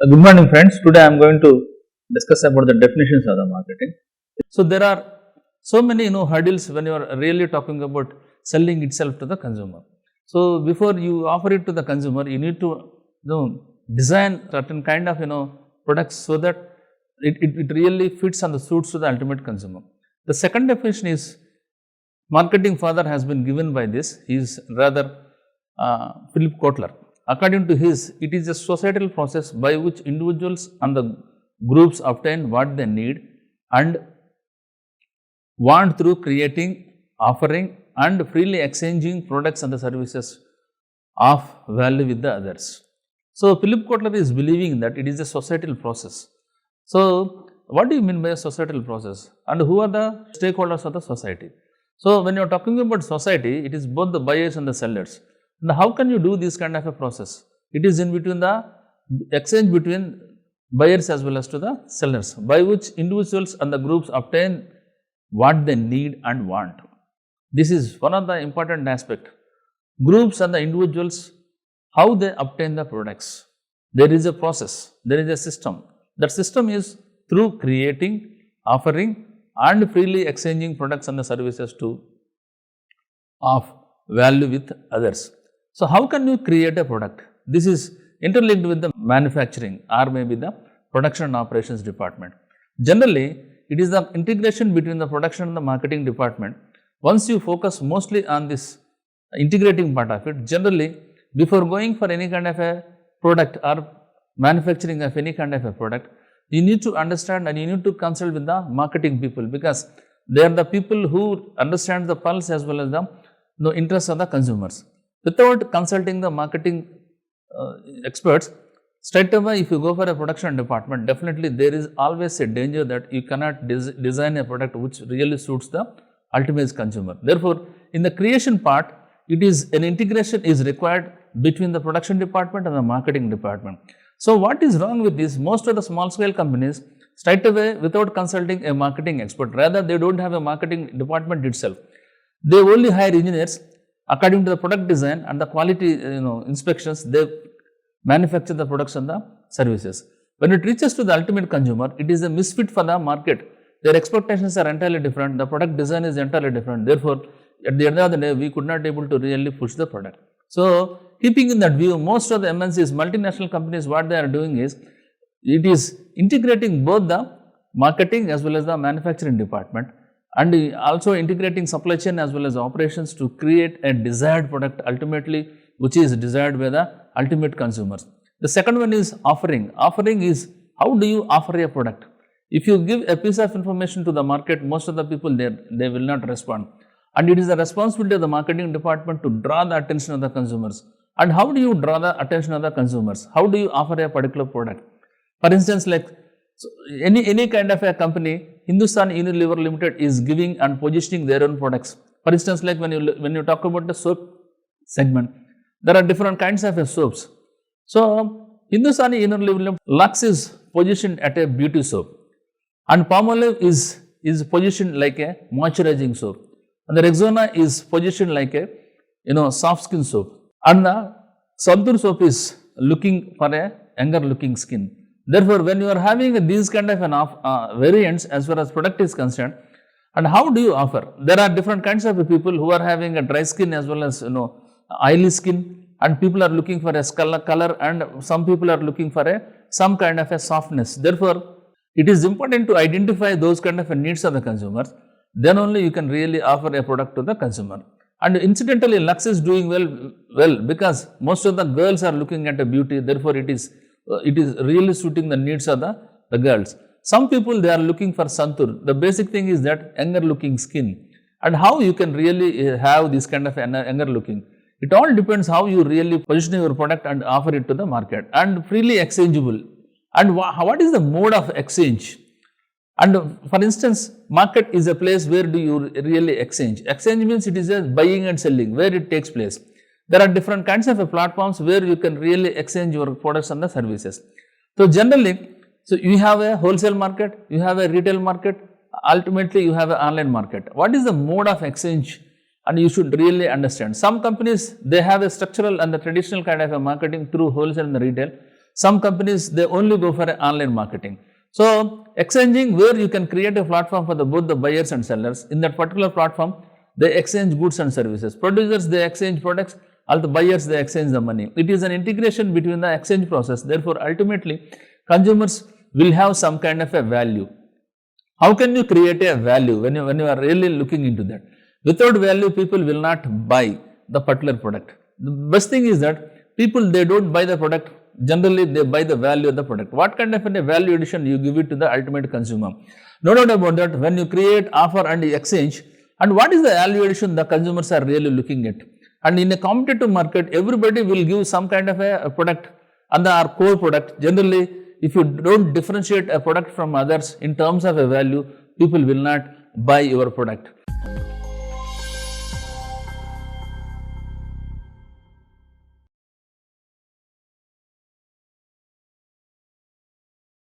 Good morning friends. Today I am going to discuss about the definitions of the marketing. So there are so many hurdles when you are really talking about selling itself to the consumer. So before you offer it to the consumer, you need to design certain kind of products so that it really fits and suits to the ultimate consumer. The second definition is marketing father has been given by this. He is rather Philip Kotler. According to his, it is a societal process by which individuals and the groups obtain what they need and want through creating, offering and freely exchanging products and the services of value with the others. So, Philip Kotler is believing that it is a societal process. So, what do you mean by a societal process and who are the stakeholders of the society? So, when you are talking about society, it is both the buyers and the sellers. Now, how can you do this kind of a process? It is in between the exchange between buyers as well as to the sellers, by which individuals and the groups obtain what they need and want. This is one of the important aspects. Groups and the individuals, how they obtain the products. There is a process, there is a system. That system is through creating, offering and freely exchanging products and the services of value with others. So, how can you create a product? This is interlinked with the manufacturing or maybe the production and operations department. Generally, it is the integration between the production and the marketing department. Once you focus mostly on this integrating part of it, generally before going for any kind of a product or manufacturing of any kind of a product, you need to understand and you need to consult with the marketing people, because they are the people who understand the pulse as well as the interests of the consumers. Without consulting the marketing experts, straight away if you go for a production department, definitely there is always a danger that you cannot design a product which really suits the ultimate consumer. Therefore, in the creation part, it is an integration is required between the production department and the marketing department. So, what is wrong with this? Most of the small scale companies straight away without consulting a marketing expert, rather they do not have a marketing department itself. They only hire engineers. According to the product design and the quality inspections, they manufacture the products and the services. When it reaches to the ultimate consumer, it is a misfit for the market. Their expectations are entirely different, the product design is entirely different. Therefore, at the end of the day, we could not able to really push the product. So, keeping in that view, most of the MNCs, multinational companies, what they are doing is, it is integrating both the marketing as well as the manufacturing department, and also integrating supply chain as well as operations to create a desired product ultimately, which is desired by the ultimate consumers. The second one is offering. Offering is how do you offer a product? If you give a piece of information to the market, most of the people they will not respond, and it is the responsibility of the marketing department to draw the attention of the consumers. And how do you draw the attention of the consumers? How do you offer a particular product? For instance, like any kind of a company, Hindustan Unilever Limited is giving and positioning their own products. For instance, like when you talk about the soap segment, there are different kinds of soaps. So, Hindustan Unilever Limited, Lux is positioned at a beauty soap, and Palmolive is positioned like a moisturizing soap, and the Rexona is positioned like a soft skin soap, and the Santur soap is looking for a younger looking skin. Therefore, when you are having these kind of variants as far as product is concerned, and how do you offer? There are different kinds of people who are having a dry skin as well as oily skin, and people are looking for a color, and some people are looking for some kind of a softness. Therefore, it is important to identify those kind of needs of the consumers. Then only you can really offer a product to the consumer. And incidentally, Lux is doing well because most of the girls are looking at a beauty. Therefore, it is really suiting the needs of the girls. Some people, they are looking for Santur. The basic thing is that younger looking skin, and how you can really have this kind of younger looking. It all depends how you really position your product and offer it to the market, and freely exchangeable. And what is the mode of exchange? And for instance, market is a place where do you really exchange. Exchange means it is a buying and selling, where it takes place. There are different kinds of platforms where you can really exchange your products and the services. So, generally, you have a wholesale market, you have a retail market, ultimately you have an online market. What is the mode of exchange? And you should really understand. Some companies, they have a structural and the traditional kind of a marketing through wholesale and the retail. Some companies, they only go for online marketing. So, exchanging where you can create a platform for both the buyers and sellers. In that particular platform, they exchange goods and services. Producers, they exchange products, all the buyers, they exchange the money. It is an integration between the exchange process. Therefore, ultimately, consumers will have some kind of a value. How can you create a value when you are really looking into that? Without value, people will not buy the particular product. The best thing is that people, they don't buy the product. Generally, they buy the value of the product. What kind of a value addition you give it to the ultimate consumer? No doubt about that, when you create offer and exchange, and what is the value addition the consumers are really looking at? And in a competitive market, everybody will give some kind of a product and our core product. Generally, if you don't differentiate a product from others in terms of a value, people will not buy your product.